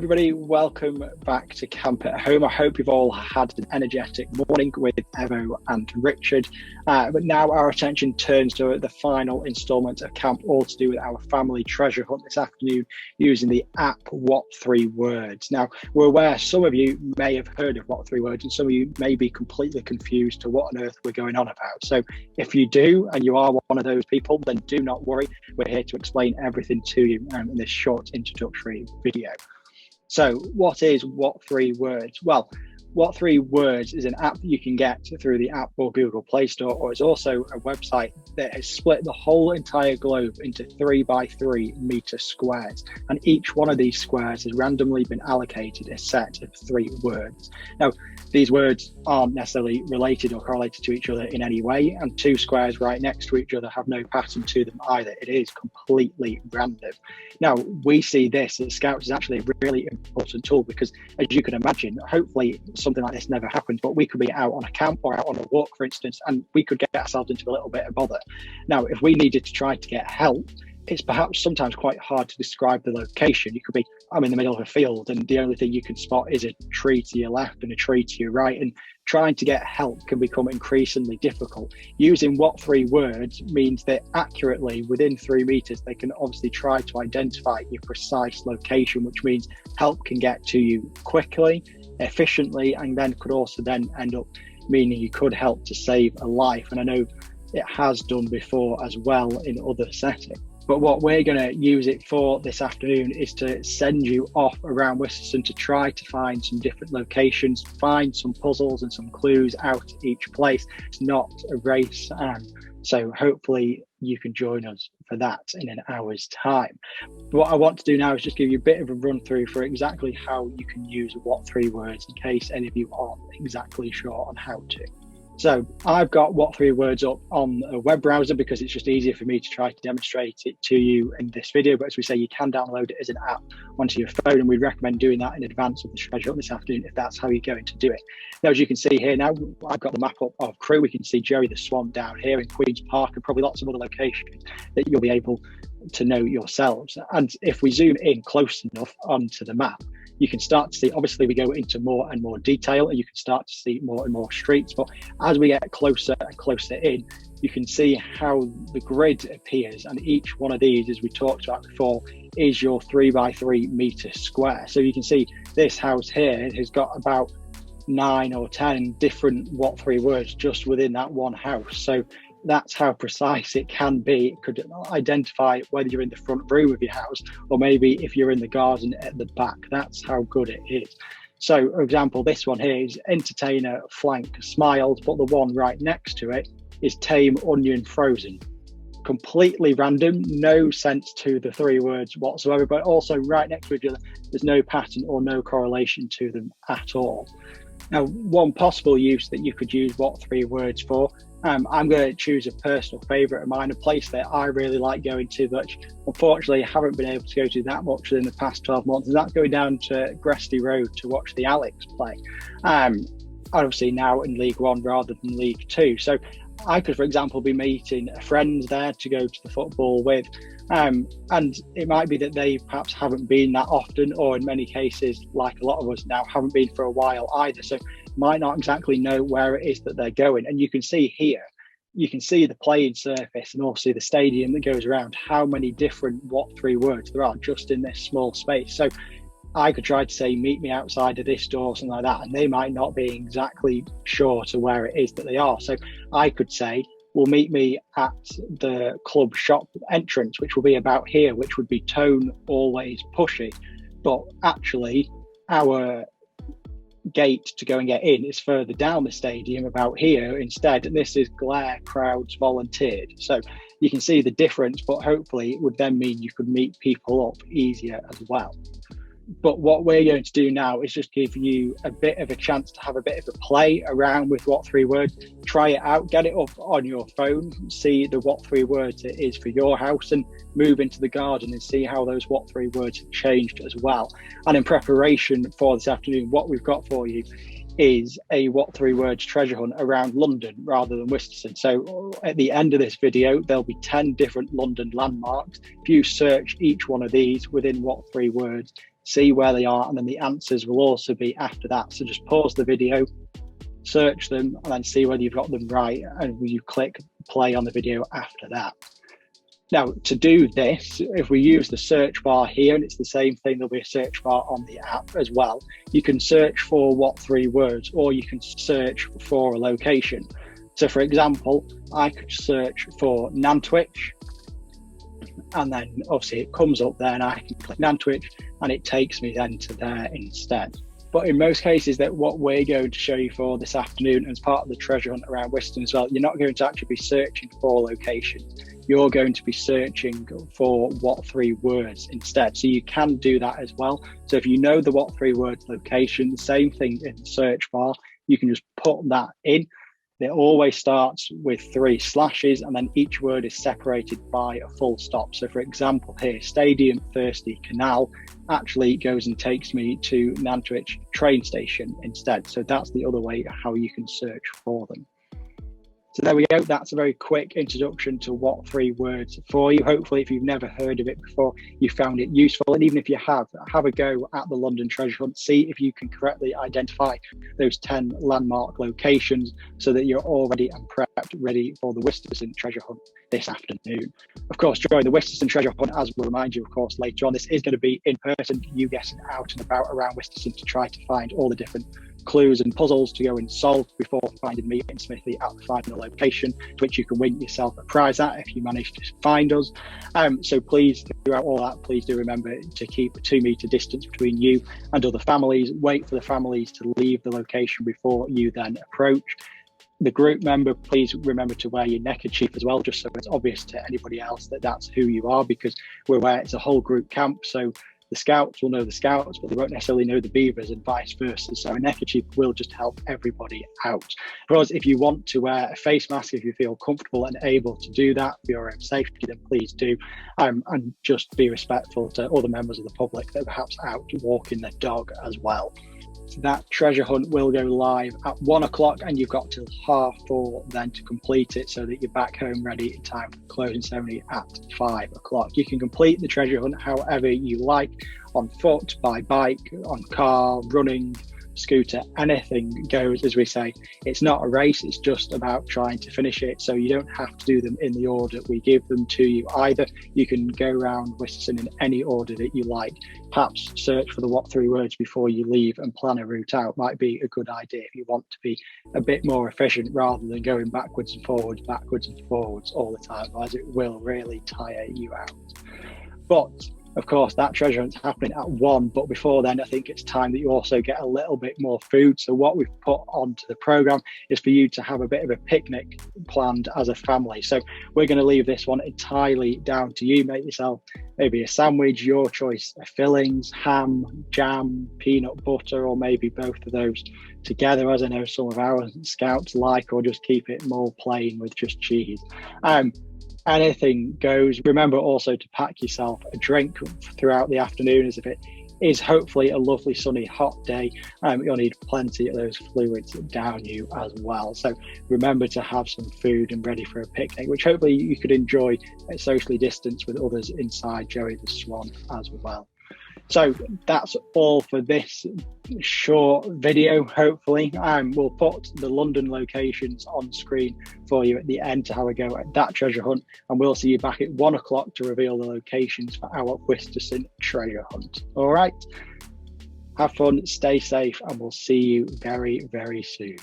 everybody, welcome back to Camp at Home. I hope you've all had an energetic morning with Evo and Richard. But now our attention turns to the final instalment of camp, all to do with our family treasure hunt this afternoon using the app What3Words. Now, we're aware some of you may have heard of What3Words and some of you may be completely confused to what on earth we're going on about. So if you do, and you are one of those people, then do not worry. We're here to explain everything to you in this short introductory video. So what is What3Words? Well, What3Words is an app that you can get through the App or Google Play Store, or it's also a website that has split the whole entire globe into 3x3 meter squares. And each one of these squares has randomly been allocated a set of 3 words. Now, these words aren't necessarily related or correlated to each other in any way, and 2 squares right next to each other have no pattern to them either. It is completely random. Now, we see this as Scouts is actually a really important tool because, as you can imagine, hopefully something like this never happens, but we could be out on a camp or out on a walk, for instance, and we could get ourselves into a little bit of bother. Now, if we needed to try to get help, it's perhaps sometimes quite hard to describe the location. You could be, I'm in the middle of a field and the only thing you can spot is a tree to your left and a tree to your right, and trying to get help can become increasingly difficult. Using What3Words means that accurately within 3 meters, they can obviously try to identify your precise location, which means help can get to you quickly, efficiently, and then could also then end up meaning you could help to save a life. And I know it has done before as well in other settings. But what we're going to use it for this afternoon is to send you off around Worcester to try to find some different locations, find some puzzles and some clues out at each place. It's not a race, so hopefully you can join us for that in an hour's time. What I want to do now is just give you a bit of a run through for exactly how you can use What3Words in case any of you aren't exactly sure on how to. So I've got What3Words up on a web browser because it's just easier for me to try to demonstrate it to you in this video. But as we say, you can download it as an app onto your phone, and we'd recommend doing that in advance of the treasure hunt this afternoon if that's how you're going to do it. Now, as you can see here now, I've got the map up of Crewe. We can see Jerry the Swan down here in Queen's Park and probably lots of other locations that you'll be able to know yourselves. And if we zoom in close enough onto the map, you can start to see, obviously we go into more and more detail and you can start to see more and more streets, but as we get closer and closer in, you can see how the grid appears, and each one of these, as we talked about before, is your 3x3 meter square. So you can see this house here has got about 9 or 10 different What3Words just within that one house. So that's how precise it can be. It could identify whether you're in the front room of your house or maybe if you're in the garden at the back. That's how good it is. So, for example, this one here is entertainer flank smiled, but the one right next to it is tame onion frozen. Completely random, no sense to the 3 words whatsoever, but also right next to each other, there's no pattern or no correlation to them at all. Now, one possible use that you could use What3Words for, I'm going to choose a personal favourite of mine, a place that I really like going to, but unfortunately I haven't been able to go to that much within the past 12 months, and that's going down to Gresty Road to watch the Alex play. Obviously now in League One rather than League Two. So I could, for example, be meeting friends there to go to the football with, and it might be that they perhaps haven't been that often, or in many cases, like a lot of us now, haven't been for a while either, so might not exactly know where it is that they're going. And you can see here, you can see the playing surface and also the stadium that goes around, how many different What3Words there are just in this small space. So I could try to say, meet me outside of this door, something like that, and they might not be exactly sure to where it is that they are. So I could say, well, meet me at the club shop entrance, which will be about here, which would be tone always pushy. But actually, our gate to go and get in is further down the stadium about here instead, and this is glare crowds volunteered. So you can see the difference, but hopefully it would then mean you could meet people up easier as well. But what we're going to do now is just give you a bit of a chance to have a bit of a play around with What3Words. Try it out, get it up on your phone, see the What3Words it is for your house, and move into the garden and see how those What3Words have changed as well. And in preparation for this afternoon, what we've got for you is a What3Words treasure hunt around London rather than Worcester. So at the end of this video, there'll be 10 different London landmarks. If you search each one of these within What3Words, see where they are, and then the answers will also be after that. So just pause the video, search them, and then see whether you've got them right, and you click play on the video after that. Now, to do this, if we use the search bar here, and it's the same thing, there'll be a search bar on the app as well. You can search for What3Words, or you can search for a location. So for example, I could search for Nantwich, and then obviously it comes up there and I can click Nantwich and it takes me then to there instead. But in most cases, that what we're going to show you for this afternoon as part of the treasure hunt around Wiston as well, you're not going to actually be searching for locations. You're going to be searching for What3Words instead. So you can do that as well. So if you know the What3Words location, same thing in the search bar, you can just put that in. It always starts with 3 slashes, and then each word is separated by a full stop. So for example here, Stadium, Thirsty, Canal actually goes and takes me to Nantwich train station instead. So that's the other way how you can search for them. So there we go. That's a very quick introduction to What3Words for you. Hopefully, if you've never heard of it before, you found it useful. And even if you have a go at the London treasure hunt. See if you can correctly identify those 10 landmark locations so that you're all ready and prepped, ready for the Wiston treasure hunt this afternoon. Of course, during the Wiston treasure hunt, as we'll remind you, of course, later on, this is going to be in person, you getting out and about around Wiston to try to find all the different clues and puzzles to go and solve before finding me and Smithy at the final location, to which you can win yourself a prize at if you manage to find us. So please, throughout all that, please do remember to keep a 2-meter distance between you and other families. Wait for the families to leave the location before you then approach. The group member, please remember to wear your neckerchief as well, just so it's obvious to anybody else that that's who you are, because we're aware it's a whole group camp. So the scouts will know the scouts, but they won't necessarily know the beavers, and vice versa. So a neckerchief will just help everybody out. For us, if you want to wear a face mask, if you feel comfortable and able to do that for your own safety, then please do. And just be respectful to other members of the public that are perhaps out walking their dog as well. So that treasure hunt will go live at 1 o'clock, and you've got till 4:30 then to complete it, so that you're back home ready in time for the closing ceremony at 5 o'clock. You can complete the treasure hunt however you like, on foot, by bike, on car, running, scooter, anything goes, as we say. It's not a race, it's just about trying to finish it. So you don't have to do them in the order we give them to you either. You can go around Wiston in any order that you like. Perhaps search for the What3Words before you leave and plan a route out might be a good idea if you want to be a bit more efficient, rather than going backwards and forwards all the time, otherwise it will really tire you out. But of course, that treasure hunt's happening at 1, but before then, I think it's time that you also get a little bit more food. So what we've put onto the programme is for you to have a bit of a picnic planned as a family. So we're going to leave this one entirely down to you. Make yourself maybe a sandwich, your choice of fillings, ham, jam, peanut butter, or maybe both of those together, as I know some of our scouts like, or just keep it more plain with just cheese. Anything goes. Remember also to pack yourself a drink throughout the afternoon, as if it is hopefully a lovely sunny hot day. You'll need plenty of those fluids down you as well. So remember to have some food and ready for a picnic, which hopefully you could enjoy at socially distanced with others inside Joey the Swan as well. So that's all for this short video, hopefully. We'll put the London locations on screen for you at the end to have a go at that treasure hunt, and we'll see you back at 1 o'clock to reveal the locations for our Wiston treasure hunt. All right, have fun, stay safe, and we'll see you very, very soon.